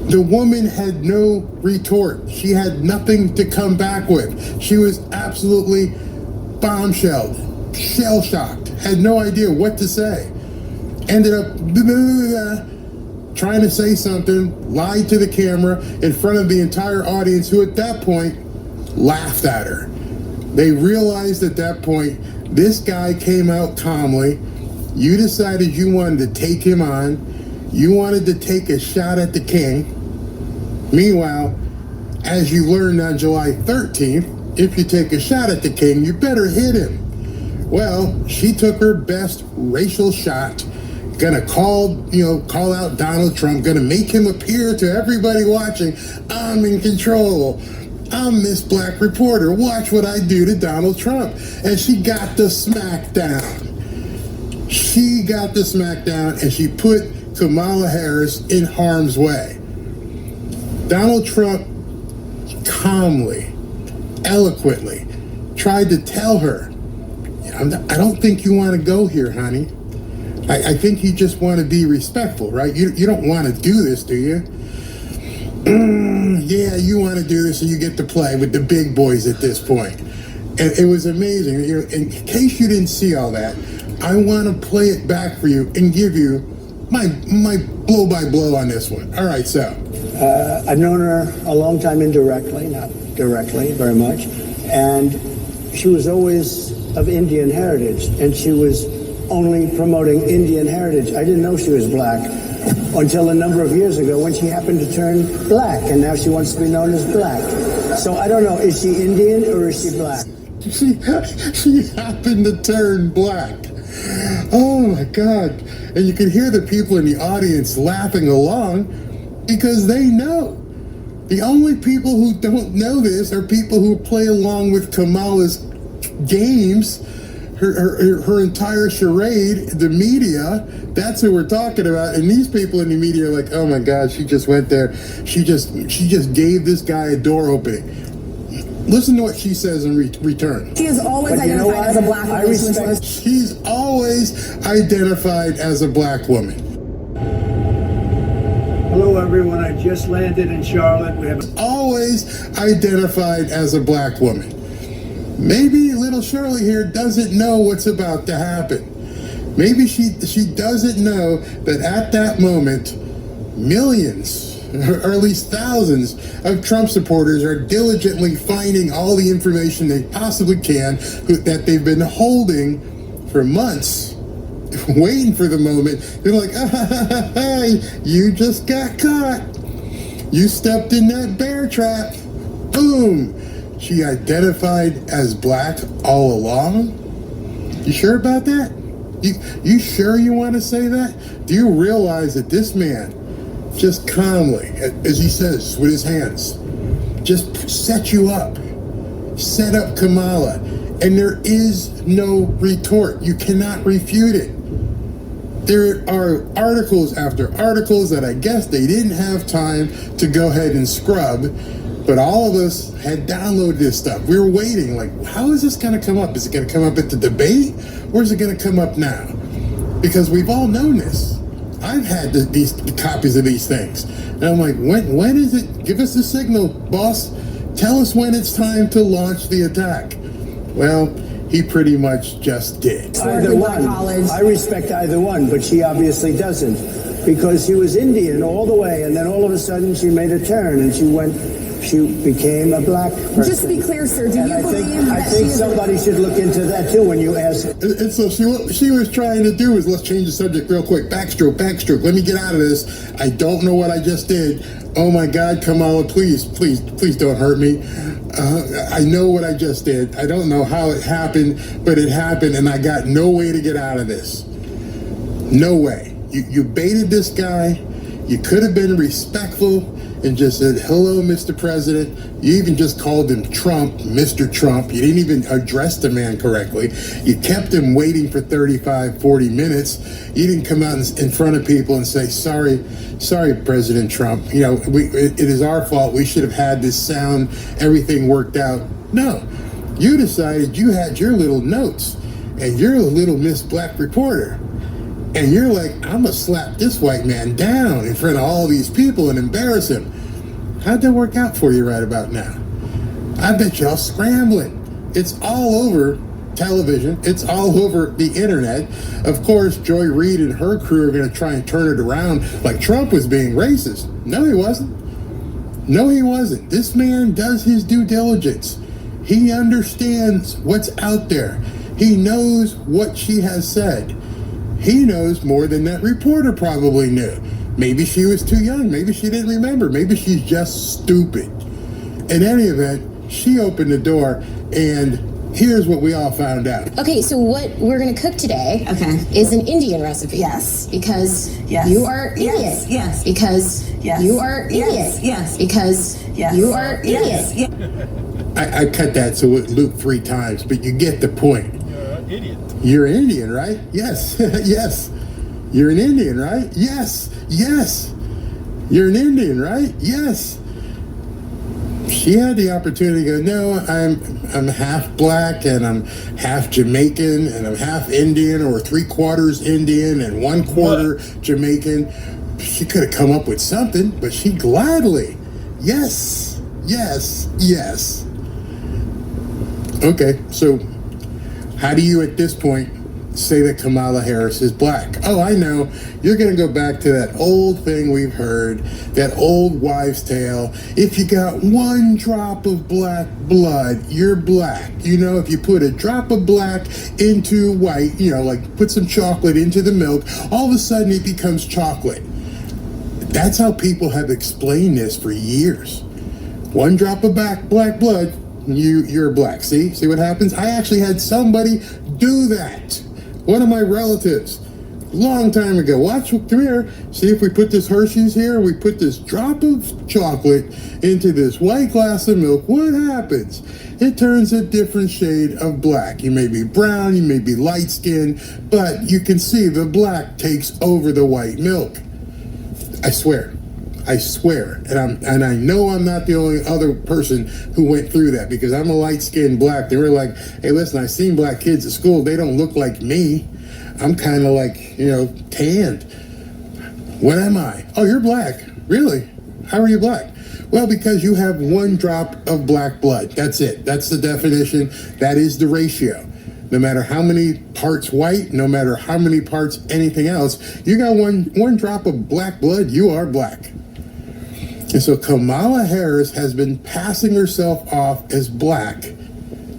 The woman had no retort. She had nothing to come back with. She was absolutely bombshelled, shell-shocked, had no idea what to say. Ended up trying to say something, lied to the camera in front of the entire audience, who at that point laughed at her. They realized at that point, this guy came out calmly. You decided you wanted to take him on. You wanted to take a shot at the king. Meanwhile, as you learned on July 13th, if you take a shot at the king, you better hit him. Well, she took her best racial shot, gonna call out Donald Trump, gonna make him appear to everybody watching, I'm in control. I'm this black reporter. Watch what I do to Donald Trump. And she got the smackdown. She got the smackdown, and she put Kamala Harris in harm's way. Donald Trump calmly, eloquently tried to tell her, I don't think you want to go here, honey. I think you just want to be respectful, right? You don't want to do this, do you? Yeah, you want to do this, and you get to play with the big boys at this point. And it was amazing. In case you didn't see all that, I want to play it back for you and give you my blow by blow on this one. All right, so. I've known her a long time indirectly, not directly very much. And she was always of Indian heritage, and she was only promoting Indian heritage. I didn't know she was black until a number of years ago when she happened to turn black, and now she wants to be known as black. So I don't know, is she Indian or is she black? She happened to turn black. Oh my God. And you can hear the people in the audience laughing along because they know. The only people who don't know this are people who play along with Kamala's games, her entire charade, the media. That's who we're talking about. And these people in the media are like, oh my God, she just went there. She just gave this guy a door opening. Listen to what she says in return. She is always identified as a black woman. She's always identified as a black woman. Hello, everyone. I just landed in Charlotte. We have always identified as a black woman. Maybe little Shirley here doesn't know what's about to happen. Maybe she doesn't know that at that moment, millions, or at least thousands of Trump supporters are diligently finding all the information they possibly can that they've been holding for months, waiting for the moment. They're like, hey, you just got caught. You stepped in that bear trap. Boom. She identified as black all along? You sure about that? You sure you want to say that? Do you realize that this man just calmly, as he says with his hands, just set you up, set up Kamala, and there is no retort. You cannot refute it. There are articles after articles that I guess they didn't have time to go ahead and scrub, but all of us had downloaded this stuff. We were waiting, like, how is this going to come up? Is it going to come up at the debate, or is it going to come up now? Because we've all known this. I've had these copies of these things. And I'm like, when is it? Give us the signal, boss. Tell us when it's time to launch the attack. Well, he pretty much just did. Either one. I respect either one, but she obviously doesn't. Because she was Indian all the way, and then all of a sudden she made a turn, and she became a black person. Just to be clear, sir, do you believe that I think somebody should look into that too when you ask. And so what she was trying to do is, let's change the subject real quick. Backstroke. Let me get out of this. I don't know what I just did. Oh my God, Kamala, please don't hurt me. I know what I just did. I don't know how it happened, but it happened, and I got no way to get out of this. No way. You baited this guy. You could have been respectful and just said, hello, Mr. President. You even just called him Trump, Mr. Trump. You didn't even address the man correctly. You kept him waiting for 35, 40 minutes. You didn't come out in front of people and say, sorry, President Trump. You know, it is our fault. We should have had this sound, everything worked out. No, you decided you had your little notes and you're a little Miss Black reporter. And you're like, I'm going to slap this white man down in front of all these people and embarrass him. How'd that work out for you right about now? I bet y'all scrambling. It's all over television. It's all over the internet. Of course, Joy Reid and her crew are going to try and turn it around like Trump was being racist. No, he wasn't. No, he wasn't. This man does his due diligence. He understands what's out there. He knows what she has said. He knows more than that reporter probably knew. Maybe she was too young. Maybe she didn't remember. Maybe she's just stupid. In any event, she opened the door, and here's what we all found out. Okay, so what we're going to cook today is an Indian recipe. Yes. Because Yes. you are Indian. Yes. Yes. Because Yes. you are Indian. Yes. Yes. Because Yes. you are Yes. Indian. I cut that so it looped 3 times, but you get the point. You're an idiot. You're Indian, right? Yes. Yes. You're an Indian, right? Yes. Yes. You're an Indian, right? Yes. She had the opportunity to go, no, I'm half black and I'm half Jamaican and I'm half Indian or 3/4 Indian and 1/4 Jamaican. She could have come up with something, but she gladly, yes. Okay, so how do you at this point say that Kamala Harris is black. Oh, I know. You're going to go back to that old thing we've heard, that old wives' tale. If you got one drop of black blood, you're black. You know, if you put a drop of black into white, you know, like put some chocolate into the milk, all of a sudden it becomes chocolate. That's how people have explained this for years. One drop of black blood, you're black. See what happens? I actually had somebody do that. One of my relatives, long time ago. Watch, come here. See if we put this Hershey's here, we put this drop of chocolate into this white glass of milk, what happens? It turns a different shade of black. You may be brown, you may be light skinned, but you can see the black takes over the white milk. I swear. And I know I'm not the only other person who went through that, because I'm a light-skinned black. They were like, hey, listen, I've seen black kids at school. They don't look like me. I'm kind of like, you know, tanned. What am I? Oh, you're black. Really? How are you black? Well, because you have one drop of black blood. That's it. That's the definition. That is the ratio. No matter how many parts white, no matter how many parts anything else, you got one drop of black blood, you are black. And so Kamala Harris has been passing herself off as black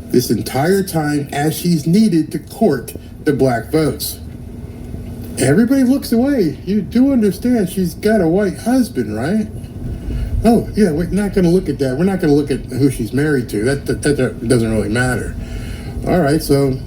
this entire time as she's needed to court the black votes. Everybody looks away. You do understand she's got a white husband, right? Oh, yeah, we're not going to look at that. We're not going to look at who she's married to. That doesn't really matter. All right, so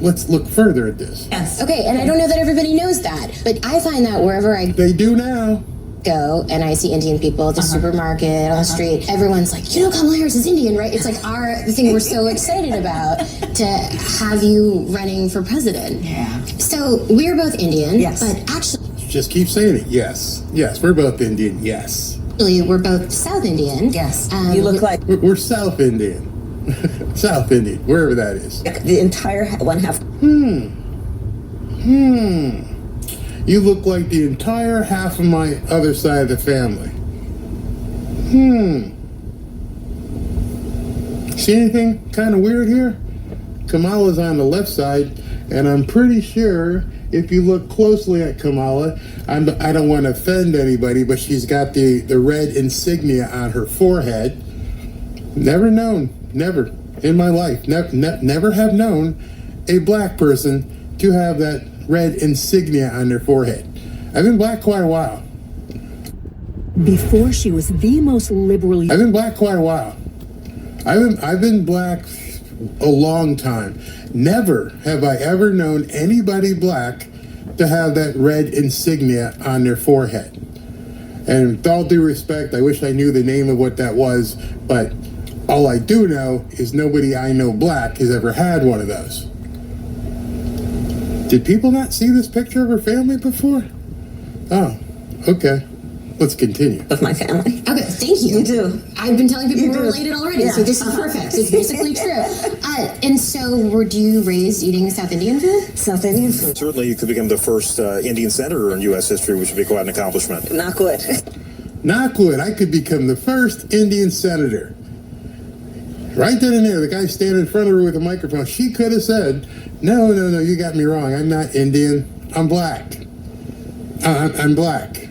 let's look further at this. Yes. Okay, and I don't know that everybody knows that, but I find that wherever I They do now. Go and I see Indian people at the supermarket, on the street, everyone's like, you know, Kamala Harris is Indian, right? It's like the thing we're so excited about, to have you running for president. Yeah. So we're both Indian, but actually... Just keep saying it. Yes. Yes, we're both Indian. Yes. Actually, we're both South Indian. Yes. You look like... We're South Indian. South Indian, wherever that is. The entire one half... You look like the entire half of my other side of the family. See anything kind of weird here? Kamala's on the left side, and I'm pretty sure if you look closely at Kamala, I don't want to offend anybody, but she's got the red insignia on her forehead. Never known, never in my life, never have known a black person to have that red insignia on their forehead. I've been black quite a while. Before she was the most liberally... I've been black quite a while. I've been black a long time. Never have I ever known anybody black to have that red insignia on their forehead. And with all due respect, I wish I knew the name of what that was, but all I do know is nobody I know black has ever had one of those. Did people not see this picture of her family before? Oh, okay. Let's continue. With my family. Okay, thank you. You do. I've been telling people You we're do. related already, so this is perfect. It's basically true. And so, were you raised eating South Indian food? South Indian food. Certainly, you could become the first Indian senator in U.S. history, which would be quite an accomplishment. Not good. Not good. I could become the first Indian senator. Right then and there, the guy standing in front of her with a microphone, she could have said, no, you got me wrong. I'm not Indian. I'm black. I'm black.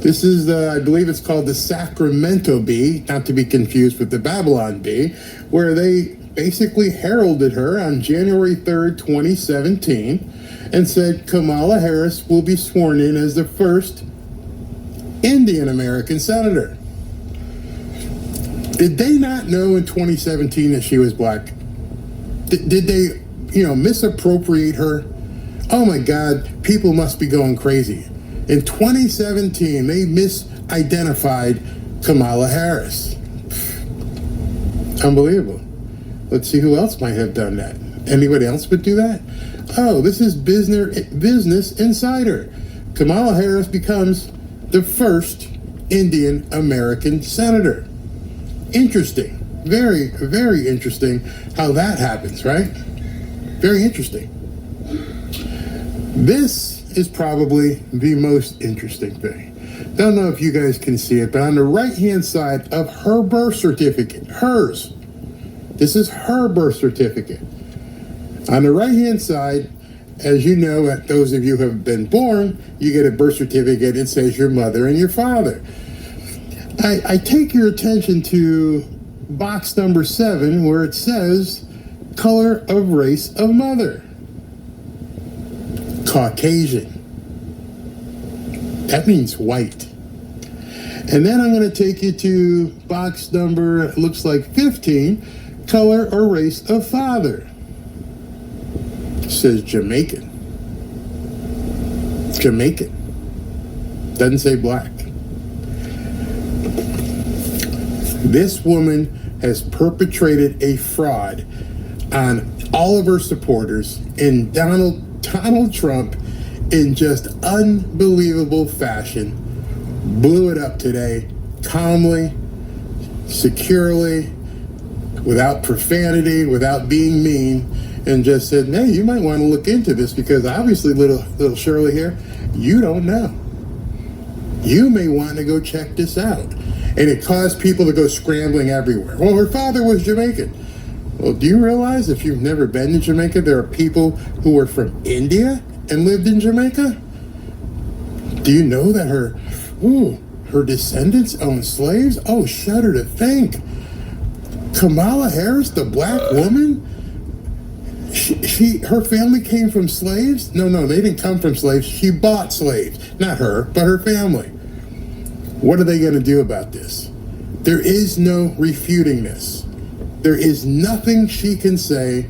This is, I believe it's called the Sacramento Bee, not to be confused with the Babylon Bee, where they basically heralded her on January 3rd, 2017, and said Kamala Harris will be sworn in as the first Indian American senator. Did they not know in 2017 that she was black? Did they, misappropriate her? Oh my God, people must be going crazy. In 2017, they misidentified Kamala Harris. Unbelievable. Let's see who else might have done that. Anybody else would do that? Oh, this is Business Insider. Kamala Harris becomes the first Indian American senator. Interesting. Very, very interesting how that happens, right? Very interesting. This is probably the most interesting thing. Don't know if you guys can see it, but on the right-hand side of her birth certificate, hers, This is her birth certificate. On the right-hand side, as you know, those of you who have been born, you get a birth certificate. It says your mother and your father. I take your attention to box number 7, where it says color of race of mother. Caucasian. That means white. And then I'm going to take you to box number, it looks like 15, color or race of father. It says Jamaican. Jamaican. Doesn't say black. This woman has perpetrated a fraud on all of her supporters and Donald Trump in just unbelievable fashion. Blew it up today, calmly, securely, without profanity, without being mean, and just said, hey, you might want to look into this because obviously little Shirley here, you don't know. You may want to go check this out. And it caused people to go scrambling everywhere. Well, her father was Jamaican. Well, do you realize if you've never been to Jamaica, there are people who are from India and lived in Jamaica? Do you know that her descendants owned slaves? Oh, shudder to think. Kamala Harris, the black woman, her family came from slaves? No, they didn't come from slaves. She bought slaves. Not her, but her family. What are they going to do about this? There is no refuting this. There is nothing she can say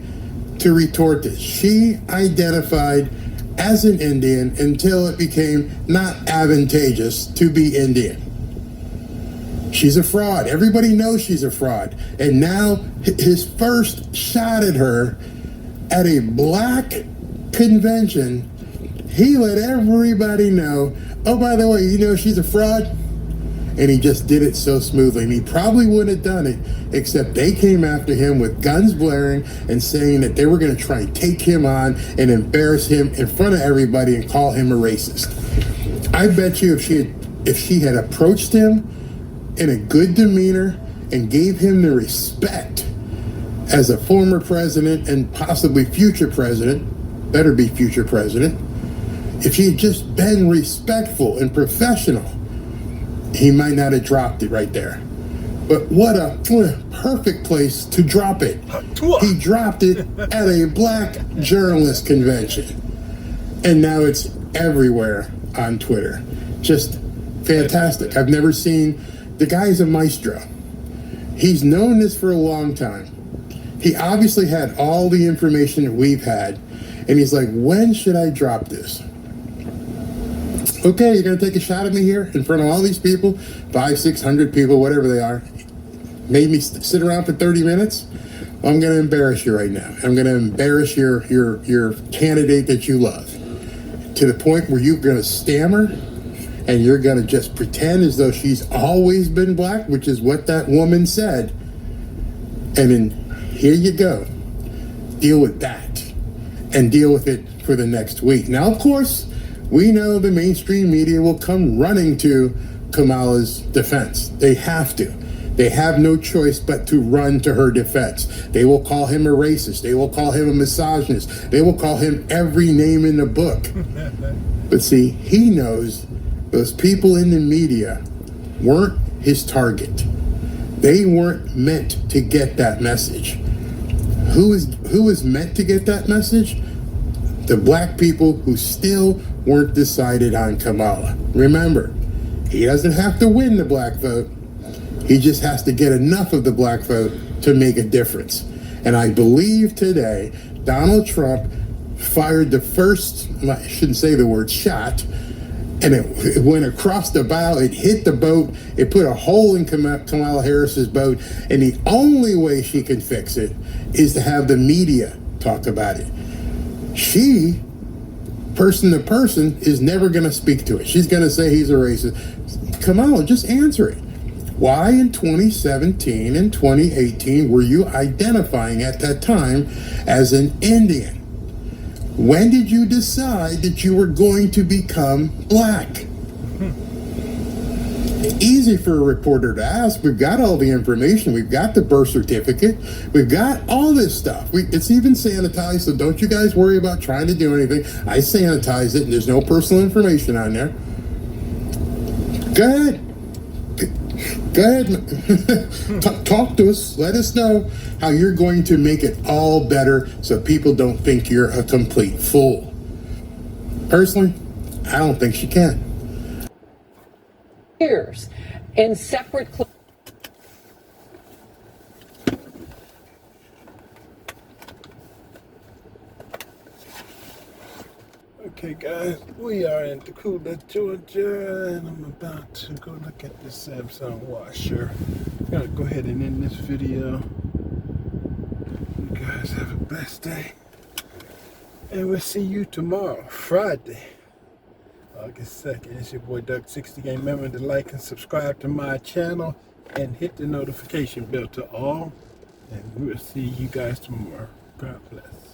to retort this. She identified as an Indian until it became not advantageous to be Indian. She's a fraud. Everybody knows she's a fraud. And now his first shot at her at a black convention, he let everybody know, oh, by the way, you know she's a fraud? And he just did it so smoothly. And he probably wouldn't have done it, except they came after him with guns blaring and saying that they were going to try and take him on and embarrass him in front of everybody and call him a racist. I bet you if she had approached him in a good demeanor and gave him the respect as a former president and possibly future president, better be future president, if he had just been respectful and professional, he might not have dropped it right there. But what a perfect place to drop it. He dropped it at a black journalist convention. And now it's everywhere on Twitter. Just fantastic. I've never seen, the guy's a maestro. He's known this for a long time. He obviously had all the information that we've had. And he's like, when should I drop this? Okay, you're going to take a shot at me here in front of all these people, 500-600 people, whatever they are. Made me sit around for 30 minutes. I'm going to embarrass you right now. I'm going to embarrass your candidate that you love to the point where you're going to stammer and you're going to just pretend as though she's always been black, which is what that woman said. And then here you go. Deal with that and deal with it for the next week. Now, of course, we know the mainstream media will come running to Kamala's defense. They have to. They have no choice but to run to her defense. They will call him a racist. They will call him a misogynist. They will call him every name in the book. But see, he knows those people in the media weren't his target. They weren't meant to get that message. Who is meant to get that message? The black people who still weren't decided on Kamala. Remember, he doesn't have to win the black vote. He just has to get enough of the black vote to make a difference. And I believe today, Donald Trump fired the first, I shouldn't say the word shot, and it went across the bow, it hit the boat, it put a hole in Kamala Harris's boat, and the only way she can fix it is to have the media talk about it. She, person to person, is never going to speak to it. She's going to say he's a racist. Kamala, just answer it. Why in 2017 and 2018 were you identifying at that time as an Indian? When did you decide that you were going to become black? Easy for a reporter to ask. We've got all the information. We've got the birth certificate. We've got all this stuff. It's even sanitized, so don't you guys worry about trying to do anything. I sanitize it, and there's no personal information on there. Go ahead. Go ahead. Talk to us. Let us know how you're going to make it all better so people don't think you're a complete fool. Personally, I don't think she can. Years in separate. Okay, guys, we are in Tacoma, Georgia, and I'm about to go look at the Samsung washer. I'm gonna go ahead and end this video. You guys have a blessed day, and we'll see you tomorrow, Friday, August 2nd. It's your boy Duck 60 Game. Remember to like and subscribe to my channel and hit the notification bell to all, and we'll see you guys tomorrow. God bless.